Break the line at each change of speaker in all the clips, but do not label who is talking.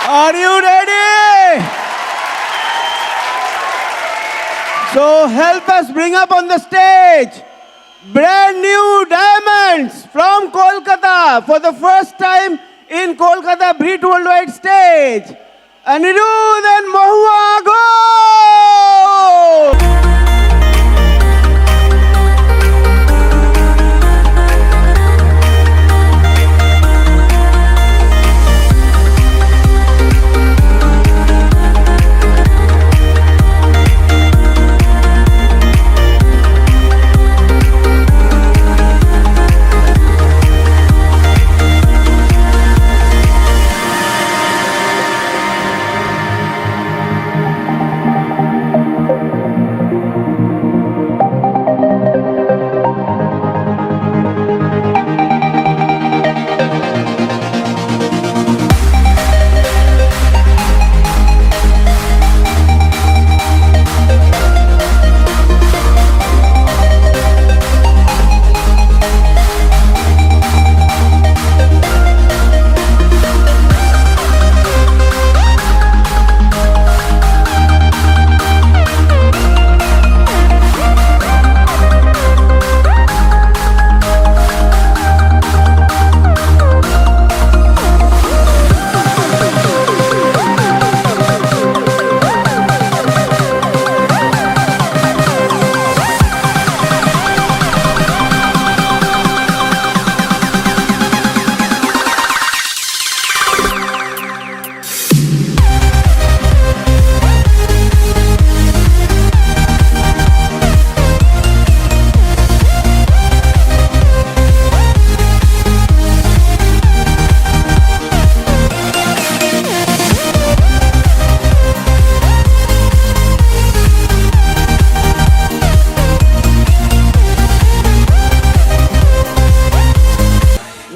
Are you ready? So help us bring up on the stage brand new diamonds from Kolkata for the first time in Kolkata Brit Worldwide stage. Anirudh and Mahua, go!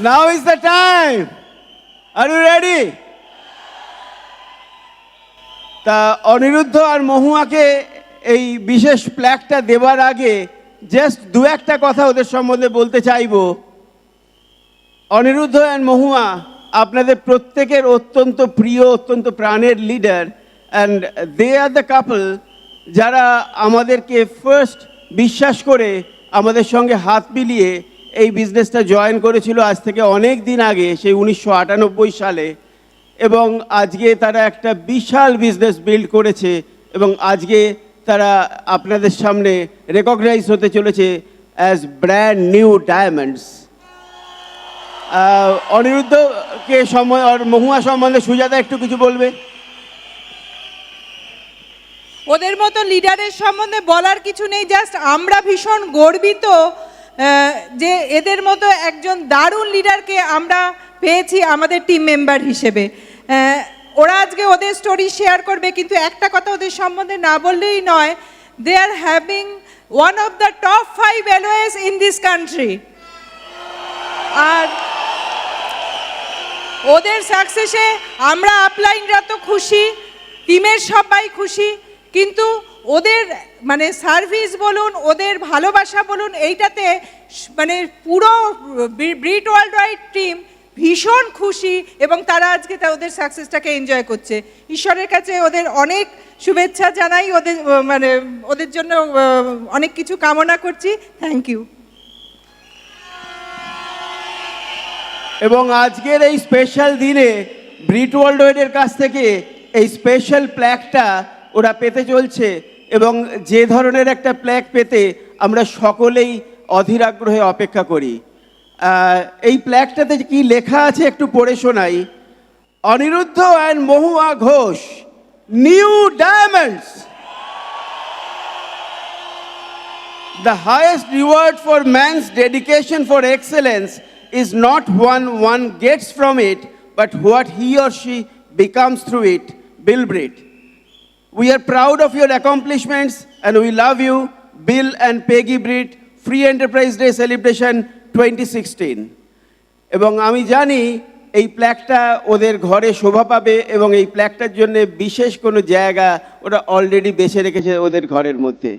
Now is the time. Are you ready? তা অনিরুদ্ধ আর মহুয়াকে এই বিশেষ প্ল্যাকটা দেবার আগে just দু একটা কথা ওদের সম্বন্ধে বলতে চাইবো। অনিরুদ্ধ অ্যান্ড মহুয়া আপনাদের প্রত্যেকের অত্যন্ত প্রিয়, অত্যন্ত প্রাণের leader, and they are the couple যারা আমাদেরকে ফার্স্ট বিশ্বাস করে আমাদের সঙ্গে হাত মিলিয়ে এই বিজনেসটা জয়েন করেছিল আজ থেকে অনেক দিন আগে, সেই 1998 সালে, এবং আজকে তারা একটা বিশাল বিজনেস বিল্ড করেছে এবং আজকে তারা আপনাদের সামনে রেকগনাইজ হতে চলেছে অ্যাজ ব্র্যান্ড নিউ ডায়মন্ডস। অনিরুদ্ধকে আর মহুয়া সম্বন্ধে সুজাতা একটু কিছু বলবে।
ওদের মতো লিডারের সম্বন্ধে বলার কিছু নেই, জাস্ট আমরা ভীষণ গর্বিত যে এদের মতো একজন দারুণ লিডারকে আমরা পেয়েছি আমাদের টিম মেম্বার হিসেবে। ওরা আজকে ওদের স্টোরি শেয়ার করবে, কিন্তু একটা কথা ওদের সম্বন্ধে না বললেই নয়, they are having one of the top 5 LOS in this country. আর ওদের সাকসেসে আমরা আপলাইনরা তো খুশি, টিমের সবাই খুশি, কিন্তু ওদের মানে সার্ভিস বলুন, ওদের ভালোবাসা বলুন, এইটাতে মানে পুরো ব্রিট ওয়ার্ল্ড ওয়াইড টিম ভীষণ খুশি এবং তারা আজকে ওদের সাকসেসটাকে এনজয় করছে। ঈশ্বরের কাছে ওদের অনেক শুভেচ্ছা জানাই, ওদের মানে ওদের জন্য অনেক কিছু কামনা করছি। Thank you.
এবং আজকের এই স্পেশাল দিনে ব্রিট ওয়ার্ল্ড ওয়াইডের কাছ থেকে এই স্পেশাল প্ল্যাকটা ওরা পেতে চলছে, এবং যে ধরনের একটা প্ল্যাক পেতে আমরা সকলেই অধীর আগ্রহে অপেক্ষা করি। এই প্ল্যাকটাতে কি লেখা আছে একটু পড়ে শোনাই। Aniruddha and Mahua Ghosh, new diamonds, the highest reward for man's dedication for excellence is not one gets from it, but what he or she becomes through it. Bill Britt. We are proud of your accomplishments and we love you, Bill and Peggy Britt, Free Enterprise Day Celebration 2016. এবং আমি জানি এই প্ল্যাকটা ওদের ঘরে শোভা পাবে এবং এই প্ল্যাকটার জন্য বিশেষ কোনো জায়গা ওরা অলরেডি বেছে রেখেছে ওদের ঘরের মধ্যে।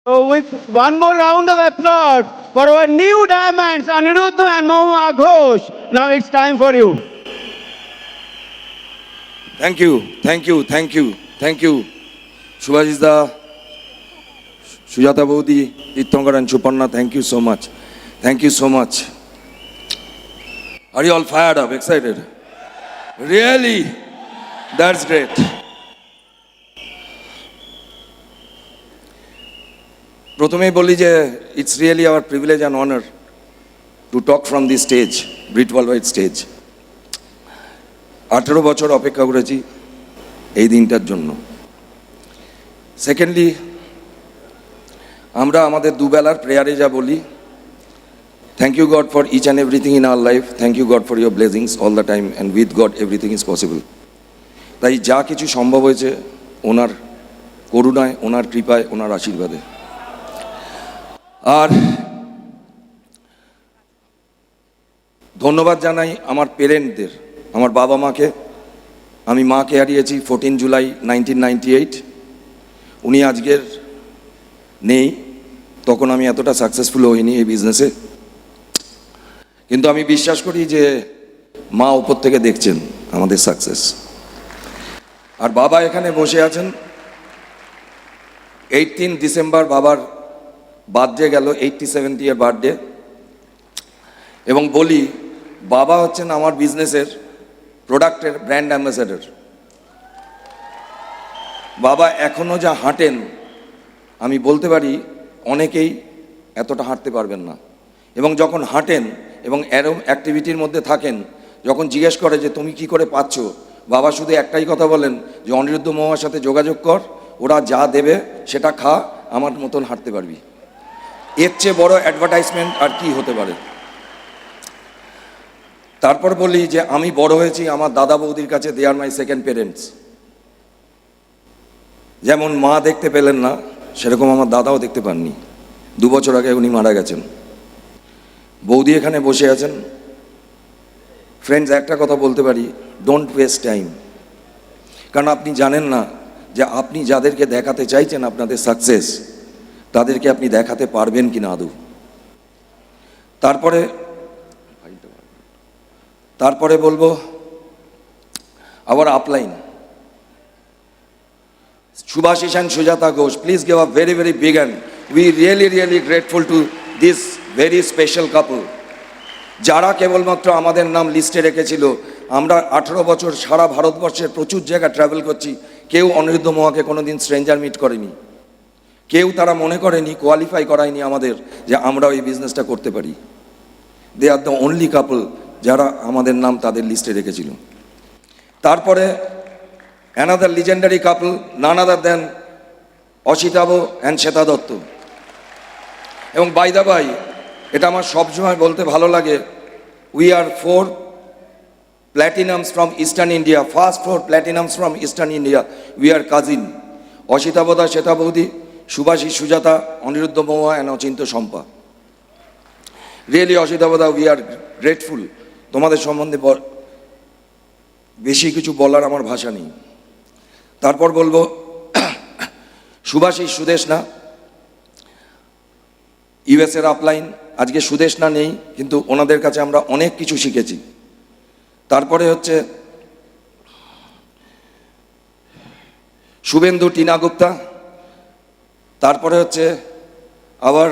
So with one more round of applause for our new diamonds, Aniruddha and Mahua Ghosh. Now it's time for you.
Thank you, thank you, thank you, thank you. Subhasis da, Sujata Bodi, Tirthankar and Suparna, thank you so much. Thank you so much. Are you all fired up, excited? Really? That's great. প্রথমেই বলি যে it's really our privilege and honour to talk from the stage, Britt world wide stage. 18 বছর অপেক্ষা করেছি এই দিনটার জন্য। Secondly, আমরা আমাদের দুবেলার প্রেয়ারে যা বলি, thank you God for each and everything in our life, thank you God for your blessings all the time, and with God everything is possible. তাই যা কিছু সম্ভব হয়েছে ওনার করুণায়, ওনার কৃপায়, ওনার আশীর্বাদে। আর ধন্যবাদ জানাই আমার পেরেন্টদের, আমার বাবা মাকে। আমি মাকে হারিয়েছি 14 জুলাই 1998। উনি আজকের নেই, তখন আমি এতটা সাকসেসফুল হইনি এই বিজনেসে, কিন্তু আমি বিশ্বাস করি যে মা ওপর থেকে দেখছেন আমাদের সাকসেস। আর বাবা এখানে বসে আছেন। 18 ডিসেম্বর বাবার বার্থডে গেল, 87th ইয়ার বার্থডে। এবং বলি, বাবা হচ্ছেন আমার বিজনেসের প্রোডাক্টের ব্র্যান্ড অ্যাম্বাসেডর। বাবা এখনও যা হাঁটেন, আমি বলতে পারি অনেকেই এতটা হাঁটতে পারবেন না। এবং যখন হাঁটেন এবং এরম অ্যাক্টিভিটির মধ্যে থাকেন, যখন জিজ্ঞেস করে যে তুমি কি করে পাচ্ছ, বাবা শুধু একটাই কথা বলেন যে অনিরুদ্ধ মহার সাথে যোগাযোগ কর, ওরা যা দেবে সেটা খা, আমার মতন হাঁটতে পারবি। এর চেয়ে বড় অ্যাডভার্টাইজমেন্ট আর কি হতে পারে। তারপর বলি যে আমি বড় হয়েছি আমার দাদা বৌদির কাছে, দে আর মাই সেকেন্ড পেরেন্টস। যেমন মা দেখতে পেলেন না, সেরকম আমার দাদাও দেখতে পাননি। 2 বছর আগে উনি মারা গেছেন। বৌদি এখানে বসে আছেন। ফ্রেন্ডস, একটা কথা বলতে পারি, ডোন্ট ওয়েস্ট টাইম। কারণ আপনি জানেন না যে আপনি যাদেরকে দেখাতে চাইছেন আপনাদের সাকসেস, তাদেরকে আপনি দেখাতে পারবেন কি না আদৌ। তারপরে বলবো আবার upline, Subhasis and Sujata Ghosh, please give a very, very big hand. We really grateful to this very special couple. যারা কেবলমাত্র আমাদের নাম লিস্টে রেখেছিল। আমরা 18 বছর সারা ভারতবর্ষের প্রচুর জায়গা ট্রাভেল করছি, কেউ অনিরুদ্ধ মহাকে কোনোদিন স্ট্রেঞ্জার মিট করেনি। কেউ তারা মনে করেনি, কোয়ালিফাই করায়নি আমাদের যে আমরা এই বিজনেসটা করতে পারি। দে আর দ্য অনলি কাপল যারা আমাদের নাম তাদের লিস্টে রেখেছিল। তারপরে another legendary couple, none other than Asitava and Shweta Dutta. এবং বাই দ্য বাই, এটা আমার সবসময় বলতে ভালো লাগে, we are 4 প্ল্যাটিনামস from eastern India, first 4 প্ল্যাটিনামস from eastern India. We are cousin. অসিতাভদা, Shweta বৌদি, সুভাষিস, সুজাতা, অনিরুদ্ধ মহুয়া and Achinta Shampa. Really অসিতাভদা, we are grateful. তোমাদের সম্বন্ধে বেশি কিছু বলার আমার ভাষা নেই। তারপর বলবো সুভাষিস, সুদেশনা, ইউএসএর আপলাইন। আজকে সুদেশনা নেই, কিন্তু ওনাদের কাছে আমরা অনেক কিছু শিখেছি। তারপরে হচ্ছে শুভেন্দু, টিনা গুপ্তা। তারপরে হচ্ছে আবার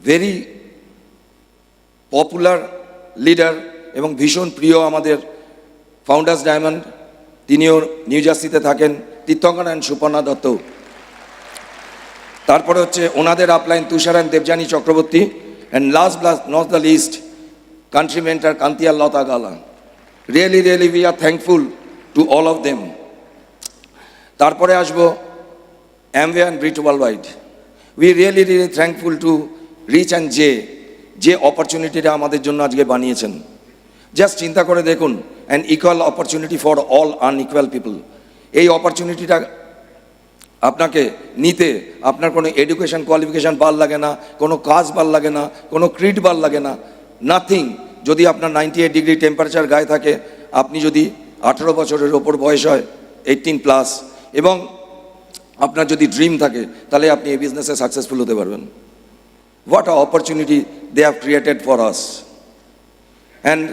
ভেরি পপুলার লিডার এবং ভীষণ প্রিয় আমাদের ফাউন্ডার্স ডায়মন্ড, তিনিও নিউ জার্সিতে থাকেন, তীর্থঙ্কর অ্যান্ড সুপর্ণা দত্ত। তারপরে হচ্ছে ওনাদের upline Tushar and Debjani Chakraborty, and last not the least country mentor কান্তিয়ার Lata Gala. Really we are thankful to all of them. তারপরে আসবো Amway and Britt world wide. We really thankful to Rich and যে অপরচুনিটিটা আমাদের জন্য আজকে বানিয়েছেন। জাস্ট চিন্তা করে দেখুন, an equal opportunity for all unequal people. এই অপরচুনিটিটা আপনাকে নিতে আপনার কোনো এডুকেশন কোয়ালিফিকেশান বার লাগে না, কোনো কাজ বার লাগে না, কোনো ক্রিড বার লাগে না, নাথিং। যদি আপনার 98 ডিগ্রি টেম্পারেচার গায়ে থাকে, আপনি যদি 18 বছরের ওপর বয়স হয়, 18+, এবং আপনার যদি ড্রিম থাকে তাহলে আপনি এই বিজনেসে সাকসেসফুল হতে পারবেন। What a opportunity they have created for us. And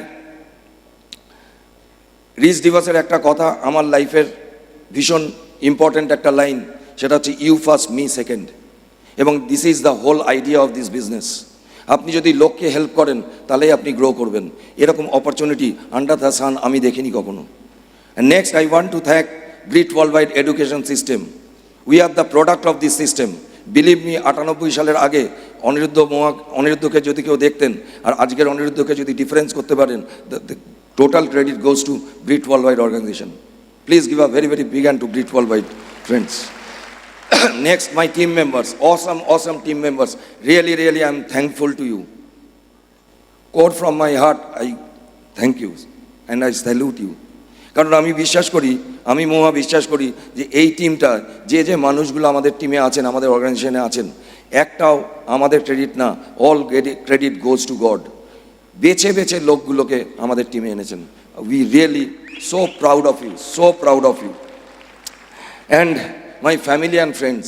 Rich ডিভাসের একটা কথা আমার লাইফের ভীষণ ইম্পর্ট্যান্ট একটা লাইন, সেটা হচ্ছে ইউ ফার্স্ট মি সেকেন্ড। এবং this is the whole idea of this business. আপনি যদি লোককে হেল্প করেন তাহলেই আপনি গ্রো করবেন। এরকম অপরচুনিটি আন্ডার দ্য সান আমি দেখিনি কখনো। And next, I want to thank Grit Worldwide Education System. We are the product of this system. Believe me, 98 সালের আগে অনিরুদ্ধকে যদি কেউ দেখতেন আর আজকের অনিরুদ্ধকে যদি ডিফারেন্স করতে পারেন, the total credit goes to Grit Worldwide organization. Please give a very, very big hand to Grit Worldwide, friends. Next, my team members, awesome team members. Really, really, I'm thankful to you. Core from my heart, I thank you and I salute you. কারণ আমি বিশ্বাস করি, আমি মহা বিশ্বাস করি যে এই টিমটা, যে মানুষগুলো আমাদের টিমে আছেন, আমাদের অর্গানাইজেশনে আছেন, একটাও আমাদের ক্রেডিট না, all credit goes to God. বেছে বেছে লোকগুলোকে আমাদের টিমে এনেছেন। We really so proud of you, so proud of you. And my family and friends,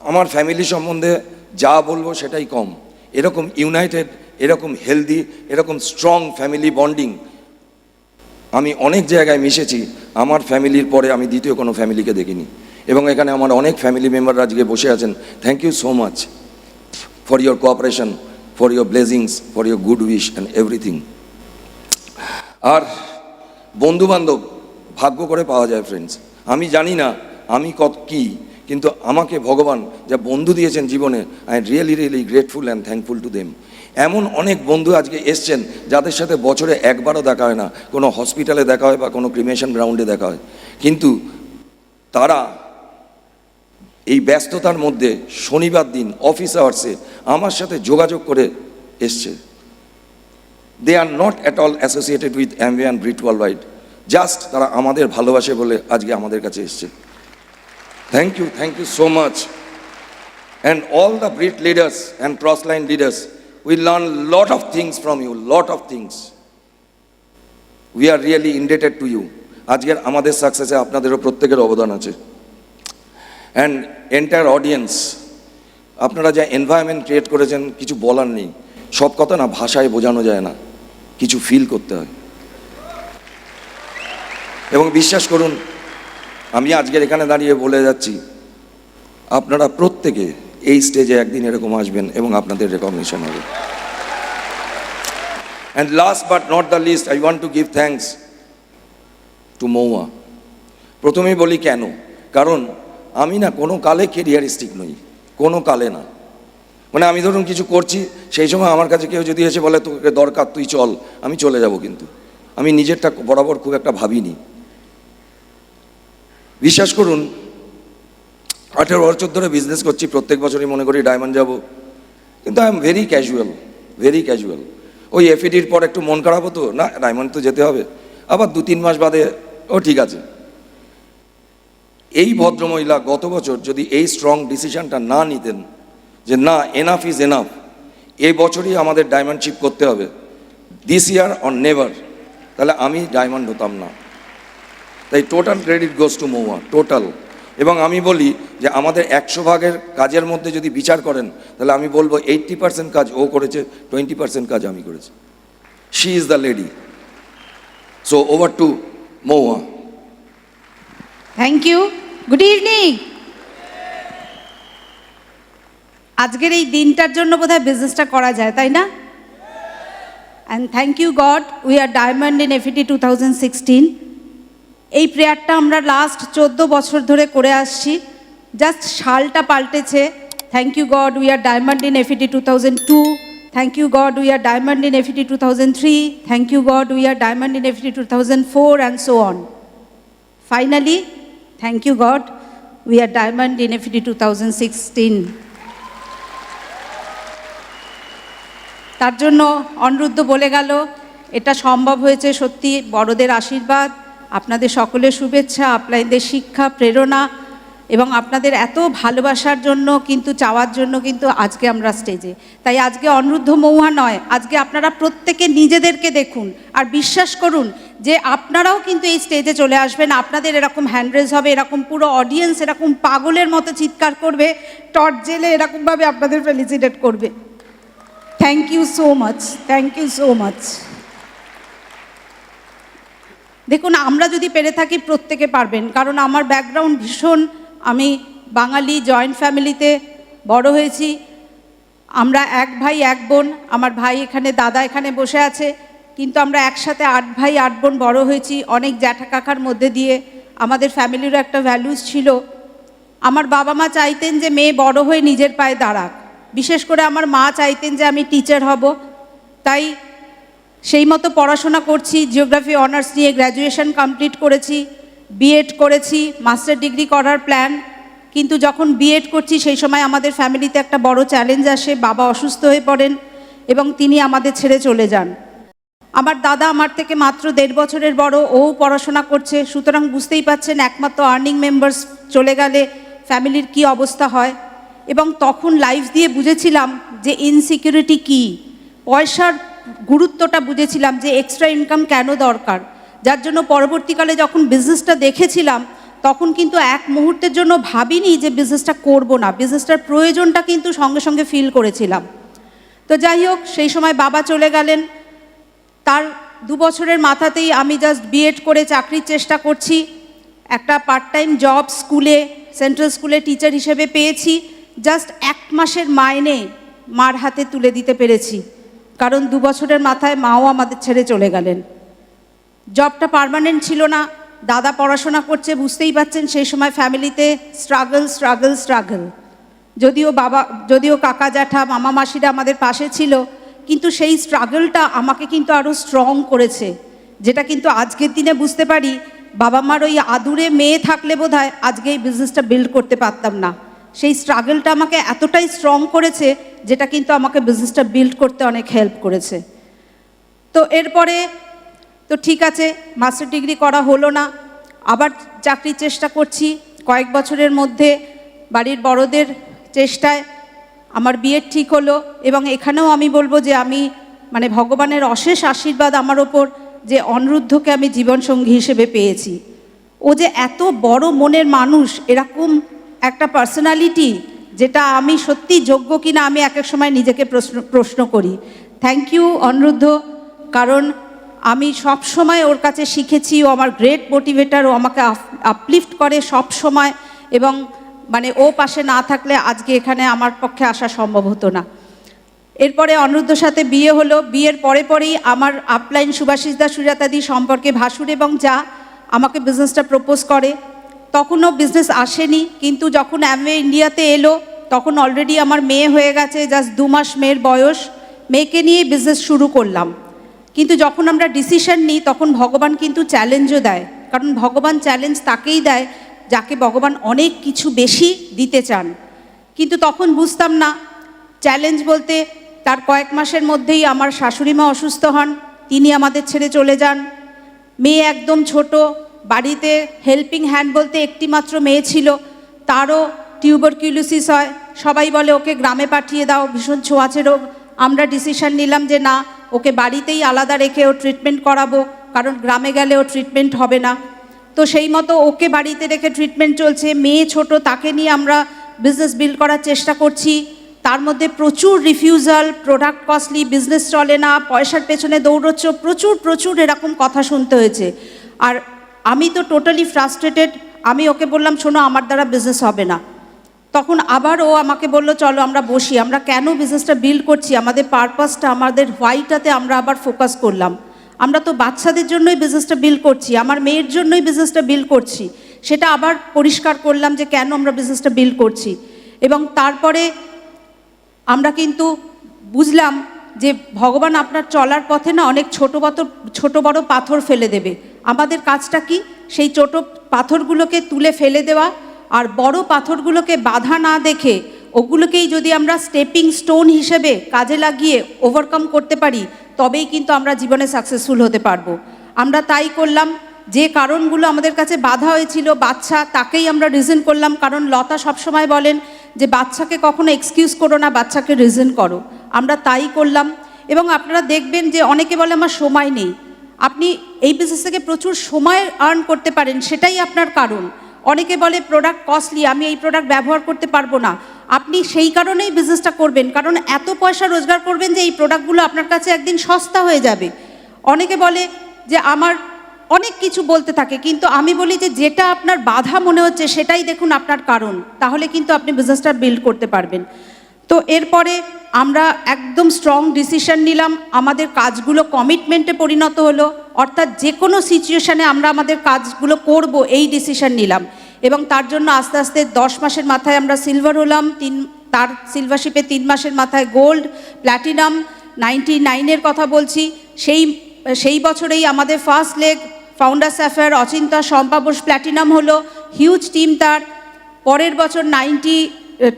আমার ফ্যামিলি সম্বন্ধে যা বলবো সেটাই কম। এরকম ইউনাইটেড, এরকম হেলদি, এরকম স্ট্রং ফ্যামিলি বন্ডিং আমি অনেক জায়গায় মিশেছি। আমার ফ্যামিলির পরে আমি দ্বিতীয় কোনো ফ্যামিলিকে দেখিনি। এবং এখানে আমার অনেক ফ্যামিলি মেম্বাররা আজকে বসে আছেন। Thank you so much for your cooperation, for your blessings, for your good wish and everything. আর বন্ধুবান্ধব ভাগ্য করে পাওয়া যায় ফ্রেন্ডস। আমি জানি না আমি কী, কিন্তু আমাকে ভগবান যা বন্ধু দিয়েছেন জীবনে, I am really really grateful and thankful to them. এমন অনেক বন্ধু আজকে এসছেন যাদের সাথে বছরে একবারও দেখা হয় না, কোনো হসপিটালে দেখা হয় বা কোনো ক্রিমেশন গ্রাউন্ডে দেখা হয়, কিন্তু তারা এই ব্যস্ততার মধ্যে শনিবার দিন অফিস আওয়ার্সে আমার সাথে যোগাযোগ করে এসছে। They are not at all associated with Amway and Britt worldwide, just তারা আমাদের ভালোবাসে বলে আজকে আমাদের কাছে এসছে। Thank you so much. And all the Brit leaders and Crossline leaders, we learn lot of things from you, lot of things. We are really indebted to you. আজকের আমাদের সাকসেসে আপনাদেরও প্রত্যেকের অবদান আছে। অ্যান্ড এন্টায়ার অডিয়েন্স, আপনারা যা environment create করেছেন কিছু বলার নেই। সব কথা না ভাষায় বোঝানো যায় না, কিছু ফিল করতে হয়। এবং বিশ্বাস করুন, আমি আজকের এখানে দাঁড়িয়ে বলে যাচ্ছি, আপনারা প্রত্যেকে এই স্টেজে একদিন এরকম আসবেন এবং আপনাদের রেকগনিশন হবে। And last but not the least, I want to give thanks to Mouya. প্রথমেই বলি কেন, কারণ আমি না কোনো কালে কেরিয়ারিস্টিক নই, কোনো কালে না। মানে আমি ধরুন কিছু করছি, সেই সময় আমার কাছে কেউ যদি এসে বলে তোকে দরকার তুই চল, আমি চলে যাব, কিন্তু আমি নিজেরটা বরাবর খুব একটা ভাবিনি। বিশ্বাস করুন, 18 বছর ধরে বিজনেস করছি, প্রত্যেক বছরই মনে করি ডায়মন্ড যাব, কিন্তু I am very casual, very casual. ওই এফইডির পর একটু মন খারাপ হতো, না ডায়মন্ড তো যেতে হবে, আবার 2-3 মাস বাদে ও ঠিক আছে। এই ভদ্রমহিলা গত বছর যদি এই স্ট্রং ডিসিশনটা না নিতেন যে না, এনাফ ইজ এনাফ, এই বছরই আমাদের ডায়মন্ডশিপ করতে হবে, দিস ইয়ার অর নেভার, তাহলে আমি ডায়মন্ড হতাম না। তাই total credit goes to Mouya, total. এবং আমি বলি যে আমাদের 100 ভাগের কাজের মধ্যে যদি বিচার করেন, তাহলে আমি বলবো 80% কাজ ও করেছে, 20% কাজ আমি করেছি। She is the lady. So over to Mouya.
Thank you. Good evening. আজকের এই দিনটার জন্য বোধহয় বিজনেসটা করা যায়, তাই না? And thank you God, we are diamond in FED 2016। এই প্রেয়ারটা আমরা লাস্ট 14 বছর ধরে করে আসছি, জাস্ট সালটা পাল্টেছে। Thank you God, we are diamond in FED 2002। Thank you God, we are diamond in FED 2003। Thank you God, we are diamond in FED 2004 and so on. Finally, thank you God, we are diamond in FED 2016। তার জন্য অনিরুদ্ধ বলে গেল, এটা সম্ভব হয়েছে সত্যি বড়দের আশীর্বাদ, আপনাদের সকলের শুভেচ্ছা, আপলাইনদের শিক্ষা, প্রেরণা এবং আপনাদের এত ভালোবাসার জন্য কিন্তু চাওয়ার জন্য কিন্তু আজকে আমরা স্টেজে। তাই আজকে অনিরুদ্ধ মহুয়া নয়, আজকে আপনারা প্রত্যেকে নিজেদেরকে দেখুন আর বিশ্বাস করুন যে আপনারাও কিন্তু এই স্টেজে চলে আসবেন। আপনাদের এরকম হ্যান্ডরেজ হবে, এরকম পুরো অডিয়েন্স এরকম পাগলের মতো চিৎকার করবে, টর্চ জেলে এরকমভাবে আপনাদের ফেলিসিটেট করবে। Thank you so much, thank you so much. দেখুন, আমরা যদি পেরে থাকি প্রত্যেকে পারবেন, কারণ আমার ব্যাকগ্রাউন্ড ভীষণ, আমি বাঙালি জয়েন্ট ফ্যামিলিতে বড় হয়েছি। আমরা এক ভাই এক বোন, আমার ভাই এখানে, দাদা এখানে বসে আছে, কিন্তু আমরা একসাথে 8 ভাই 8 বোন বড় হয়েছি অনেক জ্যাঠা কাকার মধ্যে দিয়ে। আমাদের ফ্যামিলিরও একটা ভ্যালুস ছিল। আমার বাবা মা চাইতেন যে মেয়ে বড় হয়ে নিজের পায়ে দাঁড়াক, বিশেষ করে আমার মা চাইতেন যে আমি টিচার হব। তাই সেই মতো পড়াশোনা করছি, জিওগ্রাফি অনার্স নিয়ে গ্র্যাজুয়েশন কমপ্লিট করেছি, বিএড করেছি, মাস্টার ডিগ্রি করার প্ল্যান। কিন্তু যখন বিএড করছি সেই সময় আমাদের ফ্যামিলিতে একটা বড় চ্যালেঞ্জ আসে, বাবা অসুস্থ হয়ে পড়েন এবং তিনি আমাদের ছেড়ে চলে যান। আমার দাদা আমার থেকে মাত্র 1.5 বছরের বড়, ও পড়াশোনা করছে। সুতরাং বুঝতেই পাচ্ছেন একমাত্র আর্নিং মেম্বার্স চলে গেলে ফ্যামিলির কি অবস্থা হয়। এবং তখন লাইফ দিয়ে বুঝেছিলাম যে ইনসিকিউরিটি কী, পয়সার গুরুত্বটা বুঝেছিলাম, যে এক্সট্রা ইনকাম কেন দরকার। যার জন্য পরবর্তীকালে যখন বিজনেসটা দেখেছিলাম তখন কিন্তু এক মুহূর্তের জন্য ভাবিনি যে বিজনেসটা করব না, বিজনেসটার প্রয়োজনটা কিন্তু সঙ্গে সঙ্গে ফিল করেছিলাম। তো যাই হোক, সেই সময় বাবা চলে গেলেন। তার 2 বছরের মাথাতেই আমি জাস্ট বিএড করে চাকরির চেষ্টা করছি। একটা পার্ট টাইম জব স্কুলে, সেন্ট্রাল স্কুলে টিচার হিসেবে পেয়েছি। জাস্ট 1 মাসের মাইনে মার হাতে তুলে দিতে পেরেছি, কারণ 2 বছরের মাথায় মাও আমাদের ছেড়ে চলে গেলেন। জবটা পার্মানেন্ট ছিল না, দাদা পড়াশোনা করছে, বুঝতেই পাচ্ছেন সেই সময় ফ্যামিলিতে স্ট্রাগল স্ট্রাগল স্ট্রাগল। যদিও কাকা জ্যাঠা মামা মাসিরা আমাদের পাশে ছিল, কিন্তু সেই স্ট্রাগলটা আমাকে কিন্তু আরও স্ট্রং করেছে, যেটা কিন্তু আজকের দিনে বুঝতে পারি বাবা মার ওই আদুরে মেয়ে থাকলে বোধহয় আজকে এই বিজনেসটা বিল্ড করতে পারতাম না। সেই স্ট্রাগলটা আমাকে এতটাই স্ট্রং করেছে, যেটা কিন্তু আমাকে বিজনেসটা বিল্ড করতে অনেক হেল্প করেছে। তো এরপরে তো ঠিক আছে, মাস্টার ডিগ্রি করা হলো না, আবার চাকরির চেষ্টা করছি। কয়েক বছরের মধ্যে বাড়ির বড়দের চেষ্টায় আমার বিয়ের ঠিক হলো। এবং এখানেও আমি বলবো যে আমি মানে ভগবানের অশেষ আশীর্বাদ আমার ওপর, যে অনিরুদ্ধকে আমি জীবনসঙ্গী হিসেবে পেয়েছি। ও যে এত বড় মনের মানুষ, এরকম একটা পার্সোনালিটি, যেটা আমি সত্যি যোগ্য কিনা আমি এক এক সময় নিজেকে প্রশ্ন করি। থ্যাংক ইউ অনিরুদ্ধ, কারণ আমি সব সময় ওর কাছে শিখেছি। ও আমার গ্রেট মোটিভেটার, ও আমাকে আপলিফট করে সব সময়। এবং মানে ও পাশে না থাকলে আজকে এখানে আমার পক্ষে আসা সম্ভব হতো না। এরপরে অনিরুদ্ধর সাথে বিয়ে হলো। বিয়ের পরেই আমার আপলাইন সুভাষিস দা সুজাতাদি সম্পর্কে ভাসুর এবং যা আমাকে বিজনেসটা প্রপোজ করে। তখনও বিজনেস আসেনি, কিন্তু যখন অ্যামওয়ে ইন্ডিয়াতে এলো তখন অলরেডি আমার মেয়ে হয়ে গেছে, জাস্ট 2 মাস মেয়ের বয়স। মেয়েকে নিয়েই বিজনেস শুরু করলাম। কিন্তু যখন আমরা ডিসিশন নিই তখন ভগবান কিন্তু চ্যালেঞ্জও দেয়, কারণ ভগবান চ্যালেঞ্জ তাকেই দেয় যাকে ভগবান অনেক কিছু বেশি দিতে চান। কিন্তু তখন বুঝতাম না চ্যালেঞ্জ বলতে। তার কয়েক মাসের মধ্যেই আমার শাশুড়ি মা অসুস্থ হন, তিনি আমাদের ছেড়ে চলে যান। মেয়ে একদম ছোট, বাড়িতে হেল্পিং হ্যান্ড বলতে একটি মাত্র মেয়ে ছিল, তারও টিউবারকিউলোসিস হয়। সবাই বলে ওকে গ্রামে পাঠিয়ে দাও, ভীষণ ছোঁয়াচে রোগ। আমরা ডিসিশন নিলাম যে না, ওকে বাড়িতেই আলাদা রেখে ও ট্রিটমেন্ট করাবো, কারণ গ্রামে গেলে ও ট্রিটমেন্ট হবে না। তো সেই মতো ওকে বাড়িতে রেখে ট্রিটমেন্ট চলছে। মেয়ে ছোট, তাকে নিয়ে আমরা বিজনেস বিল্ড করার চেষ্টা করছি। তার মধ্যে প্রচুর রিফিউজাল, প্রোডাক্ট কস্টলি, বিজনেস চলে না, পয়সার পেছনে দৌড়চ্ছ, প্রচুর এরকম কথা শুনতে হয়েছে। আর আমি তো টোটালি ফ্রাস্ট্রেটেড। আমি ওকে বললাম, শোনো আমার দ্বারা বিজনেস হবে না। তখন আবার ও আমাকে বললো, চলো আমরা বসি, আমরা কেন বিজনেসটা বিল্ড করছি, আমাদের পারপাসটা, আমাদের হোয়াইটাতে আমরা আবার ফোকাস করলাম। আমরা তো বাচ্চাদের জন্যই বিজনেসটা বিল্ড করছি, আমার মেয়ের জন্যই বিজনেসটা বিল্ড করছি, সেটা আবার পরিষ্কার করলাম যে কেন আমরা বিজনেসটা বিল্ড করছি। এবং তারপরে আমরা কিন্তু বুঝলাম যে ভগবান আপনার চলার পথে না অনেক ছোট বড় পাথর ফেলে দেবে। আমাদের কাজটা কি, সেই ছোট পাথরগুলোকে তুলে ফেলে দেওয়া, আর বড় পাথরগুলোকে বাধা না দেখে ওগুলোকেই যদি আমরা স্টেপিং স্টোন হিসেবে কাজে লাগিয়ে ওভারকাম করতে পারি, তবেই কিন্তু আমরা জীবনে সাকসেসফুল হতে পারবো। আমরা তাই করলাম। যে কারণগুলো আমাদের কাছে বাধা হয়েছিল, বাচ্চা, তাকেই আমরা রিজন করলাম। কারণ লতা সবসময় বলেন যে বাচ্চাকে কখনো এক্সকিউজ করো না, বাচ্চাকে রিজন করো। আমরা তাই করলাম। এবং আপনারা দেখবেন যে অনেকে বলে আমার সময় নেই। আপনি এই বিজনেস থেকে প্রচুর সময় আর্ন করতে পারেন, সেটাই আপনার কারণ। অনেকে বলে প্রোডাক্ট কস্টলি, আমি এই প্রোডাক্ট ব্যবহার করতে পারবো না। আপনি সেই কারণেই বিজনেসটা করবেন, কারণ এত পয়সা রোজগার করবেন যে এই প্রোডাক্টগুলো আপনার কাছে একদিন সস্তা হয়ে যাবে। অনেকে বলে যে আমার অনেক কিছু বলতে থাকে, কিন্তু আমি বলি যে যেটা আপনার বাধা মনে হচ্ছে সেটাই দেখুন আপনার কারণ, তাহলে কিন্তু আপনি বিজনেসটা বিল্ড করতে পারবেন। তো এরপরে আমরা একদম স্ট্রং ডিসিশন নিলাম, আমাদের কাজগুলো কমিটমেন্টে পরিণত হলো, অর্থাৎ যে কোনো সিচুয়েশানে আমরা আমাদের কাজগুলো করব এই ডিসিশন নিলাম। এবং তার জন্য আস্তে আস্তে 10 মাসের মাথায় আমরা সিলভার হলাম, তার সিলভারশিপে 3 মাসের মাথায় গোল্ড, প্ল্যাটিনাম। 99-এর কথা বলছি, সেই বছরেই আমাদের first leg founder sapphire Achinta Shampa Bose platinum হলো, হিউজ টিম তার। পরের বছর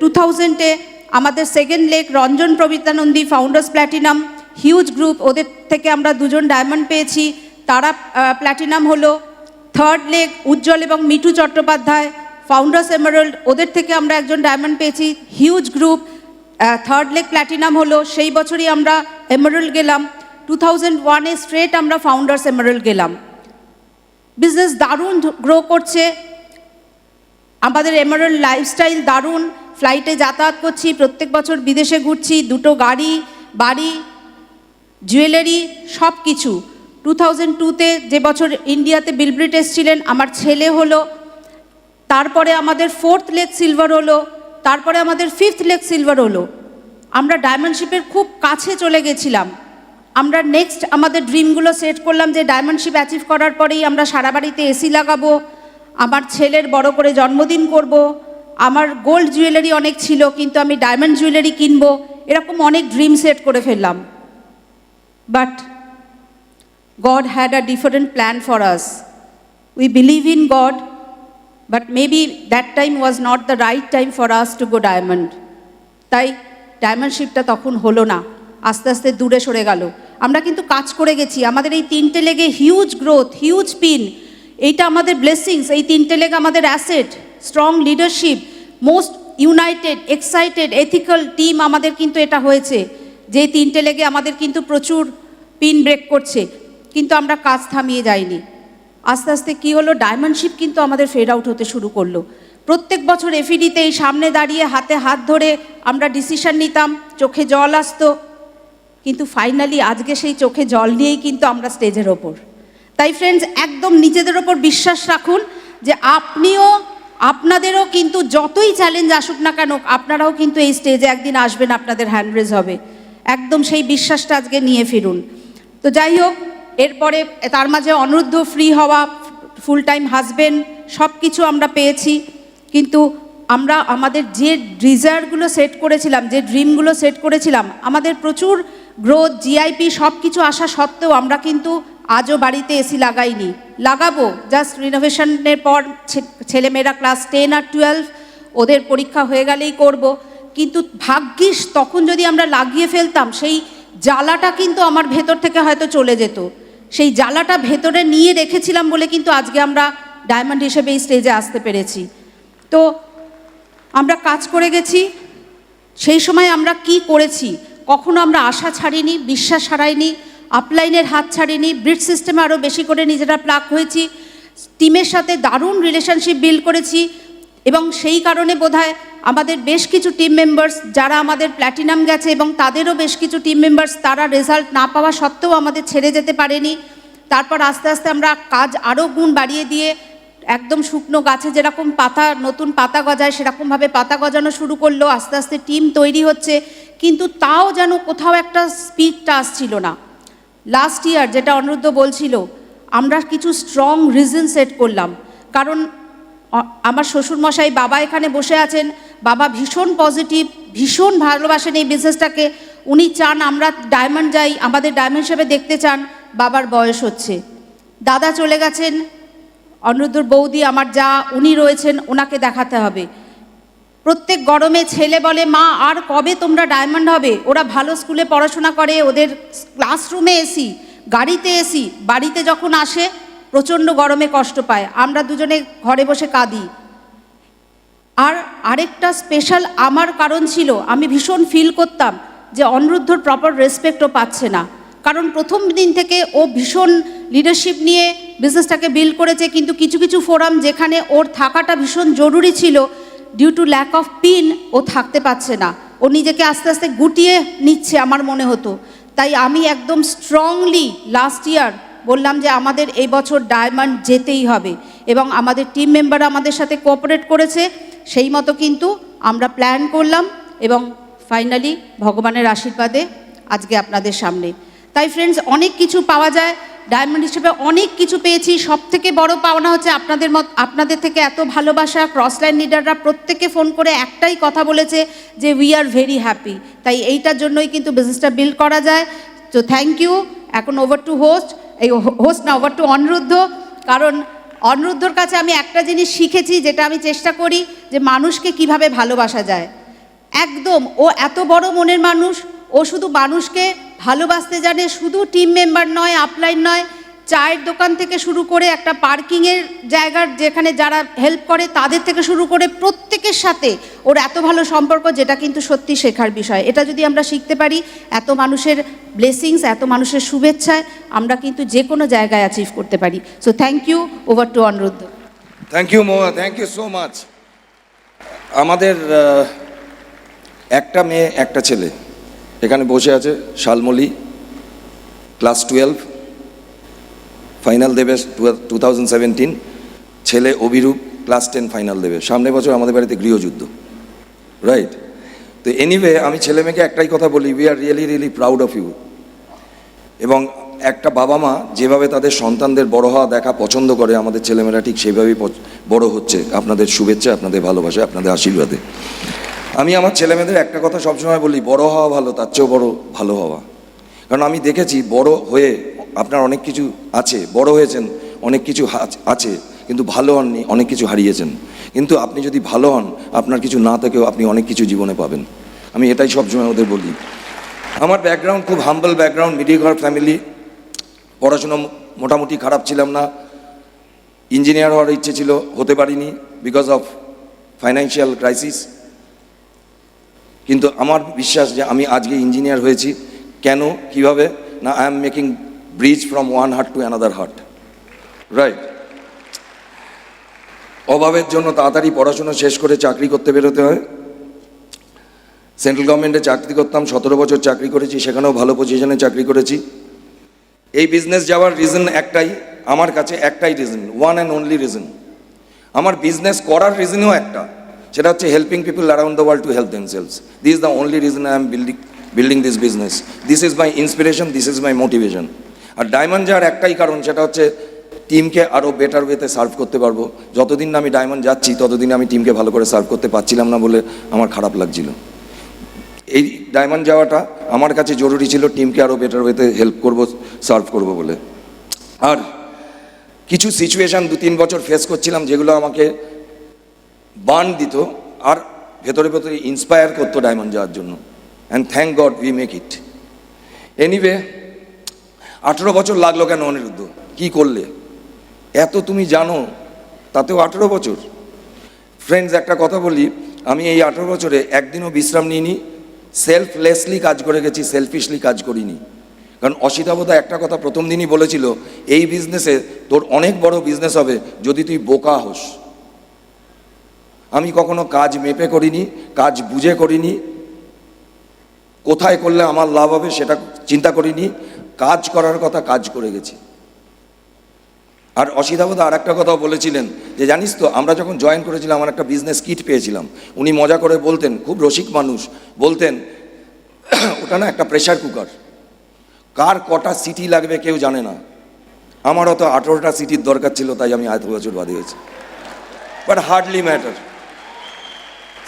2000-এ আমাদের second leg Ranjan Prabitanandi founders platinum, huge group, ওদের থেকে আমরা 2জন ডায়মন্ড পেয়েছি, তারা প্ল্যাটিনাম হলো। থার্ড লেগ উজ্জ্বল এবং মিঠু চট্টোপাধ্যায় ফাউন্ডার্স এমারাল্ড, ওদের থেকে আমরা 1জন ডায়মন্ড পেয়েছি, huge group, third leg platinum হলো। সেই বছরই আমরা এমারাল্ড গেলাম। 2001-এ স্ট্রেট আমরা ফাউন্ডার্স এমারাল্ড গেলাম। বিজনেস দারুণ গ্রো করছে, আমাদের এমারাল্ড লাইফস্টাইল দারুণ, ফ্লাইটে যাতায়াত করছি, প্রত্যেক বছর বিদেশে ঘুরছি, 2টো গাড়ি, বাড়ি, জুয়েলারি, সব কিছু। 2002-তে যে বছর ইন্ডিয়াতে বিল ব্রিট এসেছিলেন, আমার ছেলে হলো। তারপরে আমাদের 4th লেগ সিলভার হলো, তারপরে আমাদের 5th লেগ সিলভার হলো। আমরা ডায়মন্ডশিপের খুব কাছে চলে গেছিলাম। আমরা নেক্সট আমাদের ড্রিমগুলো সেট করলাম যে ডায়মন্ডশিপ অ্যাচিভ করার পরেই আমরা সারা বাড়িতে এসি লাগাবো, আমার ছেলের বড় করে জন্মদিন করব, আমার গোল্ড জুয়েলারি অনেক ছিল কিন্তু আমি ডায়মন্ড জুয়েলারি কিনবো, এরকম অনেক ড্রিম সেট করে ফেললাম। But God had a different plan for us. We believe in God, but maybe that time was not the right time for us to go diamond. তাই ডায়মন্ডশিপটা তখন হলো না, আস্তে আস্তে দূরে সরে গেল। আমরা কিন্তু কাজ করে গেছি, আমাদের এই 3টে লেগে হিউজ গ্রোথ, হিউজ পিন, এইটা আমাদের ব্লেসিংস। এই 3টে লেগ আমাদের asset, strong leadership, most United, excited, ethical team আমাদের কিন্তু এটা হয়েছে। যে 3টে লেগে আমাদের কিন্তু প্রচুর পিন ব্রেক করছে, কিন্তু আমরা কাজ থামিয়ে যাইনি। আস্তে আস্তে কী হলো, ডায়মন্ডশিপ কিন্তু আমাদের ফেড আউট হতে শুরু করলো। প্রত্যেক বছর এফিডিতে এই সামনে দাঁড়িয়ে হাতে হাত ধরে আমরা ডিসিশন নিতাম, চোখে জল আসতো, কিন্তু ফাইনালি আজকে সেই চোখে জল নিয়েই কিন্তু আমরা স্টেজের ওপর। তাই ফ্রেন্ডস, একদম নিজেদের ওপর বিশ্বাস রাখুন যে আপনাদেরও কিন্তু যতই চ্যালেঞ্জ আসুক না কেন, আপনারাও কিন্তু এই স্টেজে একদিন আসবেন, আপনাদের হ্যান্ড রেজ হবে। একদম সেই বিশ্বাসটা আজকে নিয়ে ফিরুন। তো যাই হোক, এরপরে তার মাঝে অনিরুদ্ধ ফ্রি হওয়া, ফুল টাইম হাজবেন্ড, সব কিছু আমরা পেয়েছি। কিন্তু আমরা আমাদের যে ডিজায়ারগুলো সেট করেছিলাম, যে ড্রিমগুলো সেট করেছিলাম, আমাদের প্রচুর গ্রোথ, জিআইপি সব কিছু আসা সত্ত্বেও আমরা কিন্তু আজও বাড়িতে এসি লাগাইনি। লাগাবো, জাস্ট রিনোভেশনের পর ছেলেমেয়েরা ক্লাস 10 আর 12 ওদের পরীক্ষা হয়ে গেলেই করব। কিন্তু ভাগ্যিস তখন যদি আমরা লাগিয়ে ফেলতাম, সেই জ্বালাটা কিন্তু আমার ভেতর থেকে হয়তো চলে যেত। সেই জ্বালাটা ভেতরে নিয়ে রেখেছিলাম বলে কিন্তু আজকে আমরা ডায়মন্ড হিসেবে এই স্টেজে আসতে পেরেছি। তো আমরা কাজ করে গেছি। সেই সময় আমরা কি করেছি, কখনো আমরা আশা ছাড়িনি, বিশ্বাস হারাইনি, আপলাইনের হাত ছাড়িনি, ব্রিড সিস্টেমে আরও বেশি করে নিজেরা প্লাগ হয়েছি, টিমের সাথে দারুণ রিলেশনশিপ বিল্ড করেছি। এবং সেই কারণে বোধহয় আমাদের বেশ কিছু টিম মেম্বার্স যারা আমাদের প্ল্যাটিনাম গেছে, এবং তাদেরও বেশ কিছু টিম মেম্বার্স তারা রেজাল্ট না পাওয়া সত্ত্বেও আমাদের ছেড়ে যেতে পারেনি। তারপর আস্তে আস্তে আমরা কাজ আরও গুণ বাড়িয়ে দিয়ে একদম শুকনো গাছে যেরকম পাতা, নতুন পাতা গজায়, সেরকমভাবে পাতা গজানো শুরু করলো। আস্তে আস্তে টিম তৈরি হচ্ছে, কিন্তু তাও যেন কোথাও একটা স্পিডটা আসছিল না। লাস্ট ইয়ার যেটা অনিরুদ্ধ বলছিল, আমরা কিছু স্ট্রং রিজন সেট করলাম। কারণ আমার শ্বশুরমশাই বাবা এখানে বসে আছেন, বাবা ভীষণ পজিটিভ, ভীষণ ভালোবাসেন এই বিজনেসটাকে। উনি চান আমরা ডায়মন্ড যাই, আমাদের ডায়মন্ড হিসেবে দেখতে চান। বাবার বয়স হচ্ছে, দাদা চলে গেছেন, অনিরুদ্ধর বৌদি আমার যা, উনি রয়েছেন, ওনাকে দেখাতে হবে। প্রত্যেক গরমে ছেলে বলে, মা আর কবে তোমরা ডায়মন্ড হবে? ওরা ভালো স্কুলে পড়াশোনা করে, ওদের ক্লাসরুমে এসি, গাড়িতে এসি, বাড়িতে যখন আসে প্রচণ্ড গরমে কষ্ট পায়, আমরা দুজনে ঘরে বসে কাঁদি। আর আরেকটা স্পেশাল আমার কারণ ছিল, আমি ভীষণ ফিল করতাম যে অনিরুদ্ধর প্রপার রেসপেক্টও পাচ্ছে না, কারণ প্রথম দিন থেকে ও ভীষণ লিডারশিপ নিয়ে বিজনেসটাকে বিল্ড করেছে, কিন্তু কিছু কিছু ফোরাম যেখানে ওর থাকাটা ভীষণ জরুরি ছিল, due to lack of pin ও থাকতে পারছে না, ও নিজেকে আস্তে আস্তে গুটিয়ে নিচ্ছে আমার মনে হতো। তাই আমি একদম স্ট্রংলি লাস্ট ইয়ার বললাম যে আমাদের এই বছর ডায়মন্ড যেতেই হবে, এবং আমাদের টিম মেম্বার আমাদের সাথে কোঅপারেট করেছে, সেই মতো কিন্তু আমরা প্ল্যান করলাম, এবং ফাইনালি ভগবানের আশীর্বাদে আজকে আপনাদের সামনে। তাই ফ্রেন্ডস, অনেক কিছু পাওয়া যায়, ডায়মন্ড হিসেবে অনেক কিছু পেয়েছি। সব থেকে বড় পাওনা হচ্ছে আপনাদের থেকে এত ভালোবাসা। ক্রসলাইন লিডাররা প্রত্যেকে ফোন করে একটাই কথা বলেছে যে উই আর ভেরি হ্যাপি। তাই এইটার জন্যই কিন্তু বিজনেসটা বিল্ড করা যায়। তো থ্যাংক ইউ। এখন ওভার টু হোস্ট না, ওভার টু অনিরুদ্ধ। কারণ অনিরুদ্ধর কাছে আমি একটা জিনিস শিখেছি, যেটা আমি চেষ্টা করি, যে মানুষকে কিভাবে ভালোবাসা যায়। একদম ও এত বড় মনের মানুষ, ও শুধু মানুষকে ভালোবাসতে জানে, শুধু টিম মেম্বার নয়, আপলাইন নয়, চায়ের দোকান থেকে শুরু করে একটা পার্কিংয়ের জায়গার যেখানে যারা হেল্প করে তাদের থেকে শুরু করে প্রত্যেকের সাথে ওর এত ভালো সম্পর্ক, যেটা কিন্তু সত্যি শেখার বিষয়। এটা যদি আমরা শিখতে পারি, এত মানুষের ব্লেসিংস, এত মানুষের শুভেচ্ছায় আমরা কিন্তু যে কোনো জায়গায় অ্যাচিভ করতে পারি। So thank you. Over to Anirudh.
Thank you মোয়া, থ্যাংক ইউ সো মাচ। আমাদের একটা মেয়ে একটা ছেলে এখানে বসে আছে, শালমলি, ক্লাস 12, ফাইনাল দেবে 2017। ছেলে অভিরূপ ক্লাস 10 ফাইনাল দেবে। সামনের বছর আমাদের বাড়িতে গৃহযুদ্ধ, রাইট? তো এনিওয়ে, আমি ছেলে মেয়েকে একটাই কথা বলি, we are really really proud of you. এবং একটা বাবা মা যেভাবে তাদের সন্তানদের বড় হওয়া দেখা পছন্দ করে, আমাদের ছেলেমেয়েরা ঠিক সেভাবেই বড় হচ্ছে, আপনাদের শুভেচ্ছা, আপনাদের ভালোবাসা, আপনাদের আশীর্বাদে। আমি আমার ছেলেমেয়েদের একটা কথা সবসময় বলি, বড় হওয়া ভালো, তার চেয়েও বড় ভালো হওয়া। কারণ আমি দেখেছি বড় হয়ে আপনার অনেক কিছু আছে, বড় হয়েছেন, অনেক কিছু আছে, কিন্তু ভালো হননি, অনেক কিছু হারিয়েছেন। কিন্তু আপনি যদি ভালো হন, আপনার কিছু না থেকেও আপনি অনেক কিছু জীবনে পাবেন। আমি এটাই সবসময় ওদের বলি। আমার ব্যাকগ্রাউন্ড খুব হাম্বল ব্যাকগ্রাউন্ড, মিডিল ক্লাস ফ্যামিলি। পড়াশুনো মোটামুটি খারাপ ছিলাম না, ইঞ্জিনিয়ার হওয়ার ইচ্ছে ছিল, হতে পারিনি বিকজ অফ ফাইন্যান্সিয়াল ক্রাইসিস। কিন্তু আমার বিশ্বাস যে আমি আজকে ইঞ্জিনিয়ার হয়েছি। কেন, কিভাবে? না, I am making bridge from one heart to another heart, right? অভাবের জন্য তাড়াতাড়ি পড়াশুনো শেষ করে চাকরি করতে বেরোতে হয়। সেন্ট্রাল গভর্নমেন্টে চাকরি করতাম, 17 বছর চাকরি করেছি, সেখানেও ভালো পজিশনে চাকরি করেছি। এই বিজনেস যাওয়ার রিজন একটাই, আমার কাছে একটাই reason, one and only reason. আমার বিজনেস করার রিজনও একটা, সেটা হচ্ছে helping people around the world to help themselves. This is the only reason I am building this business. This is my inspiration, this is my motivation. আর diamond যাওয়ার একটাই কারণ, সেটা হচ্ছে টিমকে আরও বেটার ওয়েতে সার্ভ করতে পারবো। যতদিন না আমি ডায়মন্ড যাচ্ছি, ততদিন আমি টিমকে ভালো করে সার্ভ করতে পারছিলাম না বলে আমার খারাপ লাগছিল। এই ডায়মন্ড যাওয়াটা আমার কাছে জরুরি ছিল, টিমকে আরও বেটার ওয়েতে হেল্প করবো, সার্ভ করবো বলে। আর কিছু সিচুয়েশান 2-3 বছর ফেস করছিলাম, যেগুলো আমাকে বার্ন দিত আর ভেতরে ভেতরে ইন্সপায়ার করতো ডায়মন্ড যাওয়ার জন্য। And thank god we make it. Anyway, 18 বছর লাগলো কেন অনিরুদ্ধ? কি করলে? এত তুমি জানো, তাতেও 18 বছর। ফ্রেন্ডস, একটা কথা বলি, আমি এই 18 বছরে একদিনও বিশ্রাম নিইনি। সেলফলেসলি কাজ করে গেছি, সেলফিশলি কাজ করিনি। কারণ অসিতাবদা একটা কথা প্রথম দিনই বলেছিল, এই বিজনেসে তোর অনেক বড় বিজনেস হবে যদি তুই বোকা হোস। আমি কখনো কাজ মেপে করিনি, কাজ বুঝে করিনি, কোথায় করলে আমার লাভ হবে সেটা চিন্তা করিনি, কাজ করার কথা কাজ করে গেছি। আর অসিতাবদা আর একটা কথাও বলেছিলেন যে, জানিস তো, আমরা যখন জয়েন করেছিলাম আমার একটা বিজনেস কিট পেয়েছিলাম। উনি মজা করে বলতেন, খুব রসিক মানুষ, বলতেন ওটা না একটা প্রেশার কুকার, কার কটা সিটি লাগবে কেউ জানে না। আমারও তো 18টা সিটির দরকার ছিল, তাই আমি এত বছর বাদে হয়েছি। But hardly matter.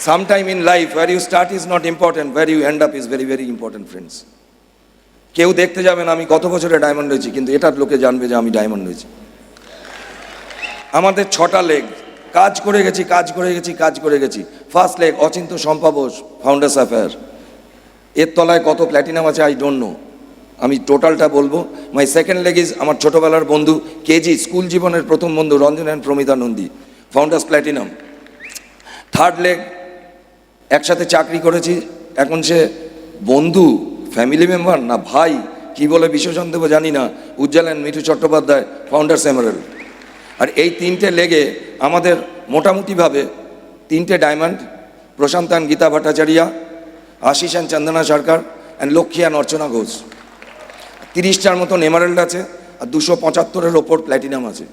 Sometime in life, where you start is not important, where you end up is very, very important, friends. কেউ দেখতে যাবে না আমি কত বছরে ডায়মন্ড হয়েছি, কিন্তু এটার লোকে জানবে যে আমি ডায়মন্ড হয়েছি। আমাদের 6টা লেগ, কাজ করে গেছি, কাজ করে গেছি, কাজ করে গেছি। First leg Achinta Shampa Bose, founders affair. এর তলায় কত প্ল্যাটিনাম আছে আই ডোন্ট নো। আমি টোটালটা বলবো। মাই সেকেন্ড লেগ ইজ আমার ছোটোবেলার বন্ধু কেজি, স্কুল জীবনের প্রথম বন্ধু Ranjan and Promita Nandi, founders platinum. Third leg একসাথে চাকরি করেছি, এখন সে বন্ধু, ফ্যামিলি মেম্বার না ভাই, কি বলে বিশেষণ দেবো জানি না, Ujjwal and Mithu Chattopadhyay, founders emerald. আর এই তিনটে লেগে আমাদের মোটামুটিভাবে তিনটে diamond, Prashanta and Gita Bhattacharya, Ashis and Chandana Sarkar and Lakshmi and Archana Ghosh. 30টার মতন এমারেল্ড আছে আর 275-এর ওপর প্ল্যাটিনাম আছে।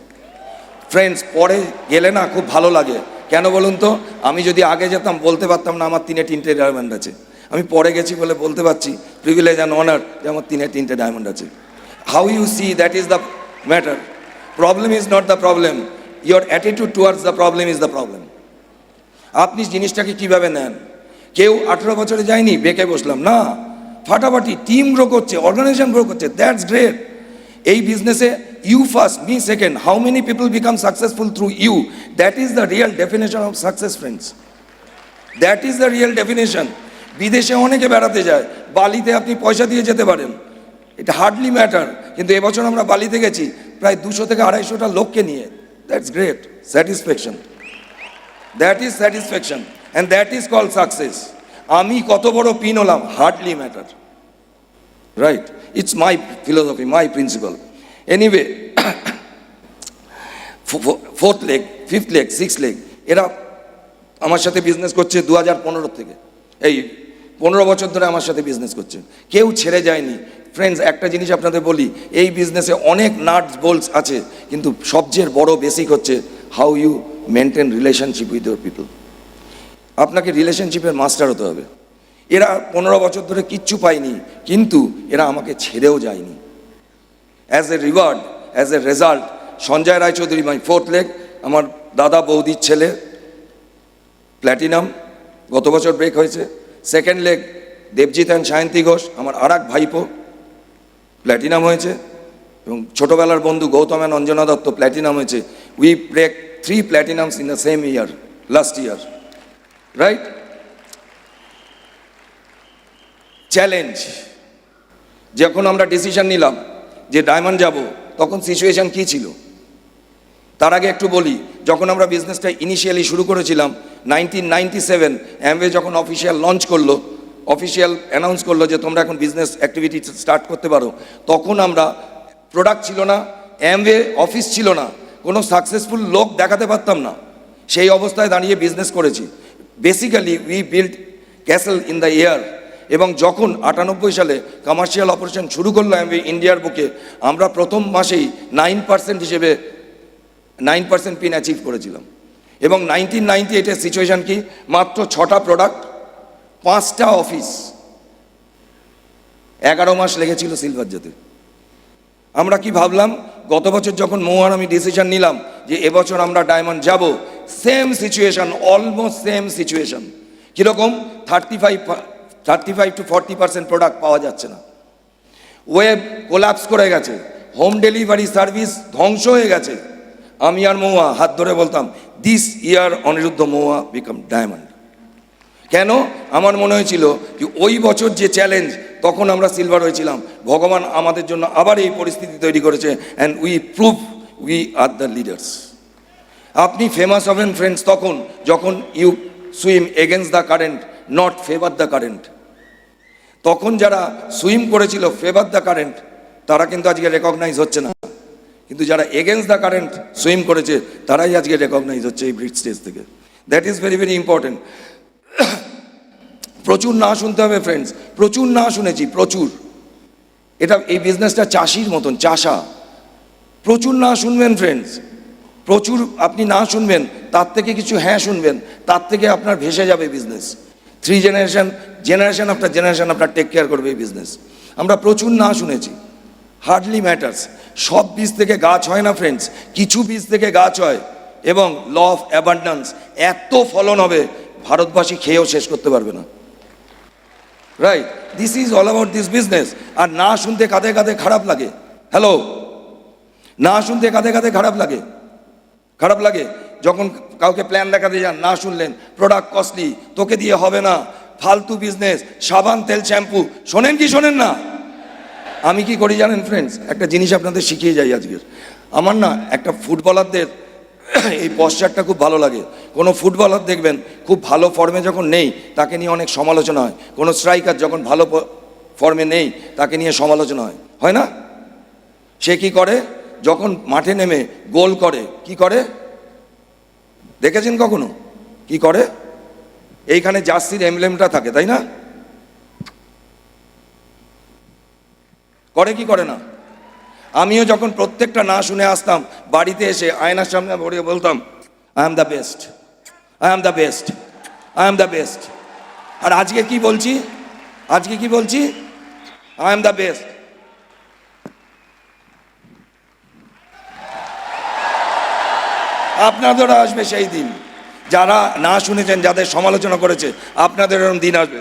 ফ্রেন্ডস, পরে গেলে না খুব ভালো লাগে। কেন বলুন তো? আমি যদি আগে যেতাম বলতে পারতাম না আমার তিনটে ডায়মন্ড আছে। আমি পরে গেছি বলে বলতে পারছি, প্রিভিলেজ অ্যান্ড অনার, যে আমার তিনটে ডায়মন্ড আছে। How you see, that is the matter. Problem is not the problem, your attitude towards the problem is the problem. আপনি জিনিসটাকে কিভাবে নেন? কেউ 18 বছরে যায়নি, বেঁকে বসলাম না, ফাটাফাটি টিম গ্রো করছে, অর্গানাইজেশন গ্রো করছে, দ্যাটস গ্রেট। এই বিজনেসে you first, me second, how many people become successful through you, that is the real definition of success friends, that is the real definition. বিদেশে অনেকে বেড়াতে যায়, বালিতে আপনি পয়সা দিয়ে যেতে পারেন, এটা হার্ডলি ম্যাটার, কিন্তু এবছর আমরা বালিতে গেছি প্রায় 200 থেকে 250টা লোককে নিয়ে, that's great satisfaction, that is satisfaction and that is called success. আমি কত বড় পিন হলাম, hardly matter, right? It's my philosophy, my principle. Anyway, fourth leg, fifth leg, six leg, এরা আমার সাথে বিজনেস করছে 2015 থেকে, এই 15 বছর ধরে আমার সাথে বিজনেস করছে, কেউ ছেড়ে যায়নি। ফ্রেন্ডস, একটা জিনিস আপনাদের বলি, এই বিজনেসে অনেক নাটস বোল্টস আছে, কিন্তু সবচেয়ে বড় বেসিক হচ্ছে how you maintain relationship with your people. আপনাকে রিলেশনশিপের মাস্টার হতে হবে। এরা 15 বছর ধরে কিচ্ছু পায়নি, কিন্তু এরা আমাকে ছেড়েও যায়নি। As a reward, as a result, Sanjay Roychowdhury, my fourth leg, আমার দাদা বৌদির ছেলে, প্ল্যাটিনাম, গত বছর ব্রেক হয়েছে। Second leg Debjit and Sayanti Ghosh, আমার আর এক ভাইপো, প্ল্যাটিনাম হয়েছে। এবং ছোটোবেলার বন্ধু গৌতম অ্যান্ড অঞ্জনা দত্ত, প্ল্যাটিনাম হয়েছে। We break 3 platinums in the same year, last year, right? Challenge, যখন আমরা ডিসিশন নিলাম যে ডায়মন্ড যাব, তখন সিচুয়েশন কী ছিল তার আগে একটু বলি। যখন আমরা বিজনেসটা ইনিশিয়ালি শুরু করেছিলাম 1997, অ্যামওয়ে যখন অফিসিয়াল লঞ্চ করলো, অফিসিয়াল অ্যানাউন্স করলো যে তোমরা এখন বিজনেস অ্যাক্টিভিটি স্টার্ট করতে পারো, তখন আমরা প্রোডাক্ট ছিল না, অ্যামওয়ে অফিস ছিল না, কোনো সাকসেসফুল লোক দেখাতে পারতাম না। সেই অবস্থায় দাঁড়িয়ে বিজনেস করেছি। Basically we build castle in the air. এবং যখন 98 সালে কমার্শিয়াল অপারেশন শুরু করলো অ্যামওয়ে ইন্ডিয়ার বুকে, আমরা প্রথম মাসেই 9% হিসেবে 9% পিন অ্যাচিভ করেছিলাম। এবং 1998-এর সিচুয়েশন কি, মাত্র 6টা প্রোডাক্ট, 5টা অফিস, 11 মাস লেগেছিল সিলভার যেতে। আমরা কি ভাবলাম, গত বছর যখন মৌয়ার আমি ডিসিশন নিলাম যে এবছর আমরা ডায়মন্ড যাব, same situation, almost same situation. কীরকম? 35 to 40% প্রোডাক্ট পাওয়া যাচ্ছে না, ওয়েব কোলাপস করে গেছে, হোম ডেলিভারি সার্ভিস ধ্বংস হয়ে গেছে। আমি আর মৌয়া হাত ধরে বলতাম, this year Aniruddha Mouya become diamond. কেন? আমার মনে হয়েছিল যে ওই বছর যে চ্যালেঞ্জ, তখন আমরা সিলভার হয়েছিলাম, ভগবান আমাদের জন্য আবার এই পরিস্থিতি তৈরি করেছে, and we prove we are the leaders. আপনি ফেমাস হবেন ফ্রেন্ডস তখন যখন you swim against the current, not favour the current. তখন যারা সুইম করেছিল ফেভার দ্য কারেন্ট, তারা কিন্তু আজকে রেকগনাইজ হচ্ছে না, কিন্তু যারা এগেনস্ট দ্য কারেন্ট সুইম করেছে, তারাই আজকে রেকগনাইজ হচ্ছে এই ব্রিজ স্টেজ থেকে। That is very very important. প্রচুর না শুনতে হবে ফ্রেন্ডস, প্রচুর না শুনেছি, প্রচুর। এটা এই বিজনেসটা চাষির মতন, চাষা। প্রচুর না শুনবেন ফ্রেন্ডস, প্রচুর আপনি না শুনবেন, তার থেকে কিছু হ্যাঁ শুনবেন, তার থেকে আপনার ভেসে যাবে বিজনেস। 3 জেনারেশন আফটার জেনারেশন আপনার টেক কেয়ার করবে এই বিজনেস। আমরা প্রচুর না শুনেছি, হার্ডলি ম্যাটার্স। সব বীজ থেকে গাছ হয় না ফ্রেন্ডস, কিছু বীজ থেকে গাছ হয়। এবং ল অফ অ্যাবান্ডেন্স, এত ফলন হবে ভারতবাসী খেয়েও শেষ করতে পারবে না, right? This is all about this business. আর না শুনতে কাঁধে কাঁধে খারাপ লাগে। হ্যালো, না শুনতে কাঁধে কাঁধে খারাপ লাগে, খারাপ লাগে যখন কাউকে প্ল্যান দেখাতে যান, না শুনলেন, প্রোডাক্ট কস্টলি, তোকে দিয়ে হবে না, ফালতু বিজনেস, সাবান তেল শ্যাম্পু, শোনেন কি শোনেন না? আমি কি করি জানেন ফ্রেন্ডস, একটা জিনিস আপনাদের শিখিয়ে যাই আজকের। আমার না একটা ফুটবলারদের এই পশ্চারটা খুব ভালো লাগে। কোনো ফুটবলার দেখবেন খুব ভালো ফর্মে যখন নেই তাকে নিয়ে অনেক সমালোচনা হয়, কোনো স্ট্রাইকার যখন ভালো ফর্মে নেই তাকে নিয়ে সমালোচনা হয় না? সে কি করে, যখন মাঠে নেমে গোল করে কি করে দেখেছেন কখনো? কি করে? এইখানে জার্সির এমব্লেমটা থাকে, তাই না? করে কি করে না? আমিও যখন প্রত্যেকটা না শুনে আসতাম, বাড়িতে এসে আয়নার সামনে বসে বলতাম, I am the best, I am the best, I am the best. আর আজকে কি বলছি? আজকে কি বলছি? I am the best. আপনাদেরও আসবে সেই দিন, যারা না শুনেছেন, যাদের সমালোচনা করেছে, আপনাদের এরকম দিন আসবে।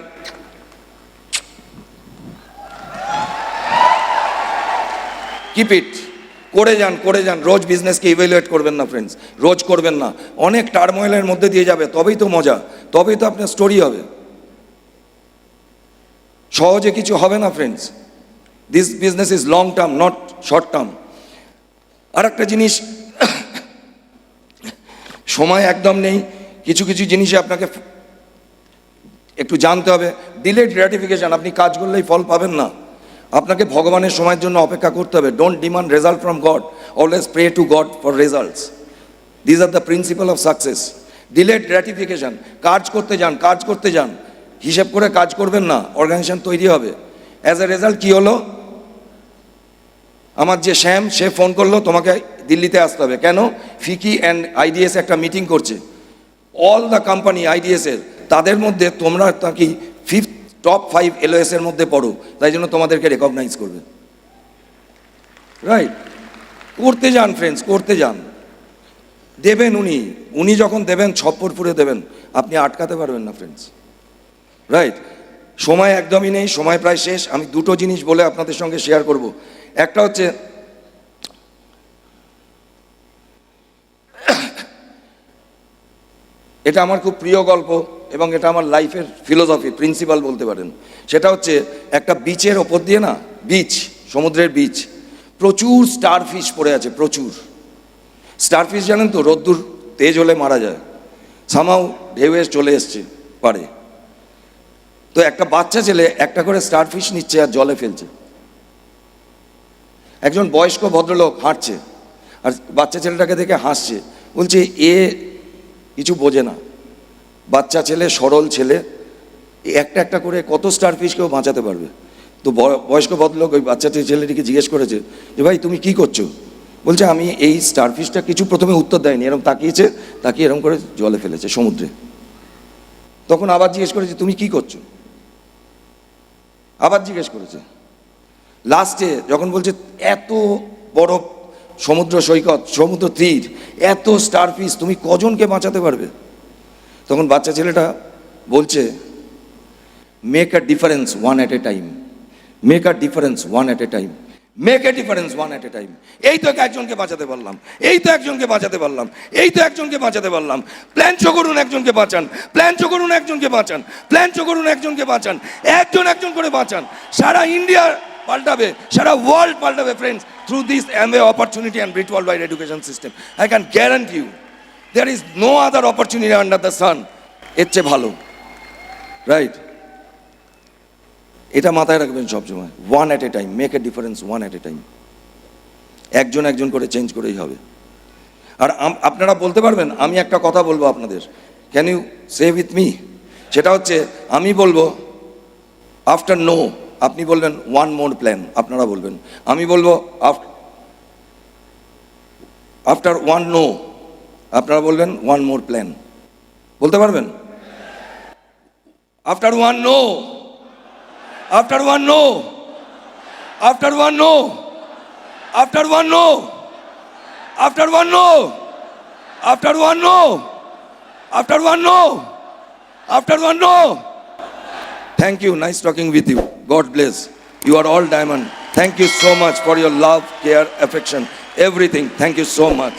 কিপ ইট, করে যান, করে যান। রোজ বিজনেসকে ইভ্যালুয়েট করবেন না ফ্রেন্ডস, রোজ করবেন না। অনেক টার্মোয়েলের মধ্যে দিয়ে যাবে, তবেই তো মজা, তবেই তো আপনার স্টোরি হবে। সহজে কিছু হবে না friends. This business is long term, not short term. আর একটা জিনিস, সময় একদম নেই, কিছু কিছু জিনিসে আপনাকে একটু জানতে হবে। ডিলেড গ্র্যাটিফিকেশন, আপনি কাজ করলেই ফল পাবেন না, আপনাকে ভগবানের সময়ের জন্য অপেক্ষা করতে হবে। Don't demand result from God, always pray to God for results. This are the principle of success. Delayed gratification, কাজ করতে যান, কাজ করতে যান, হিসেব করে কাজ করবেন না, অর্গানাইজেশন তৈরি হবে। অ্যাজ এ রেজাল্ট কী হলো? আমার যে শ্যাম, সে ফোন করলো, তোমাকে দিল্লিতে আসতে হবে। কেন? ফিকি অ্যান্ড আইডিএস একটা মিটিং করছে, অল দ্য কোম্পানি আইডিএসের, তাদের মধ্যে তোমরা নাকি টপ 5 LOS এর মধ্যে পড়ো, তাই জন্য তোমাদেরকে রেকগনাইজ করবে। রাইট? করতে যান ফ্রেন্ডস, করতে যান। দেবেন উনি, উনি যখন দেবেন ছপ্পর পুরে দেবেন, আপনি আটকাতে পারবেন না ফ্রেন্ডস। রাইট? সময় একদমই নেই, সময় প্রায় শেষ। আমি দুটো জিনিস বলে আপনাদের সঙ্গে শেয়ার করব। একটা হচ্ছে, এটা আমার খুব প্রিয় গল্প এবং এটা আমার লাইফের ফিলোসফি, প্রিন্সিপাল বলতে পারেন। সেটা হচ্ছে, একটা বিচের ওপর দিয়ে না, বিচ, সমুদ্রের বিচ, প্রচুর স্টারফিশ পড়ে আছে, প্রচুর স্টারফিশ। জানেন তো, রোদ্দুর তেজ হলে মারা যায়, সামাও ঢেউয়ে চলে এসছে পারে। তো একটা বাচ্চা ছেলে একটা করে স্টারফিশ নিচ্ছে আর জলে ফেলছে। একজন বয়স্ক ভদ্রলোক হাঁটছে আর বাচ্চা ছেলেটাকে দেখে হাসছে, বলছে এ কিছু বোঝে না, বাচ্চা ছেলে, সরল ছেলে, একটা একটা করে কত স্টারফিশকেও বাঁচাতে পারবে। তো বয়স্ক ভদ্রলোক ওই বাচ্চা ছেলেটিকে জিজ্ঞেস করেছে যে ভাই তুমি কি করছো? বলছে আমি এই স্টারফিশটা, কিছু প্রথমে উত্তর দেয়নি, এরকম তাকিয়েছে, তাকিয়ে এরকম করে জলে ফেলেছে সমুদ্রে। তখন আবার জিজ্ঞেস করেছে তুমি কি করছো? আবার জিজ্ঞেস করেছে। লাস্টে যখন বলছে এত বড় সমুদ্র সৈকত, সমুদ্র তীর, এত স্টারফিশ, তুমি কজনকে বাঁচাতে পারবে? তখন বাচ্চা ছেলেটা বলছে, make a difference one at a time, make a difference one at a time, make a difference one at a time. এই তো একজনকে বাঁচাতে পারলাম, এই তো একজনকে বাঁচাতে পারলাম, এই তো একজনকে বাঁচাতে পারলাম। প্ল্যান চো করুন, একজনকে বাঁচান, প্ল্যান চো করুন, একজনকে বাঁচান, প্ল্যান চো করুন, একজনকে বাঁচান, একজন একজন করে বাঁচান। সারা ইন্ডিয়া পাল্টাবে, সারা ওয়ার্ল্ড পাল্টাবে friends, through this Amway opportunity and Britt world wide education system. I can guarantee you there is no other opportunity under the sun. এর চেয়ে ভালো। রাইট? এটা মাথায় রাখবেন সবসময়, one at a time, make a difference one at a time. একজন একজন করে চেঞ্জ করেই হবে। আর আপনারা বলতে পারবেন, আমি একটা কথা বলবো আপনাদের, can you say with me? সেটা হচ্ছে, আমি বলবো আফটার নো, আপনি বলবেন ওয়ান মোর প্ল্যান, আপনারা বলবেন। আমি বলবো আফটার ওয়ান নো, আপনারা বলবেন ওয়ান মোর প্ল্যান। বলতে পারবেন? After one no, after one no, after one no, after one no, after one no, after one no, after one no, after one no. Thank you, nice talking with you. God bless. You are all diamond. Thank you so much for your love, care, affection, everything. Thank you so much.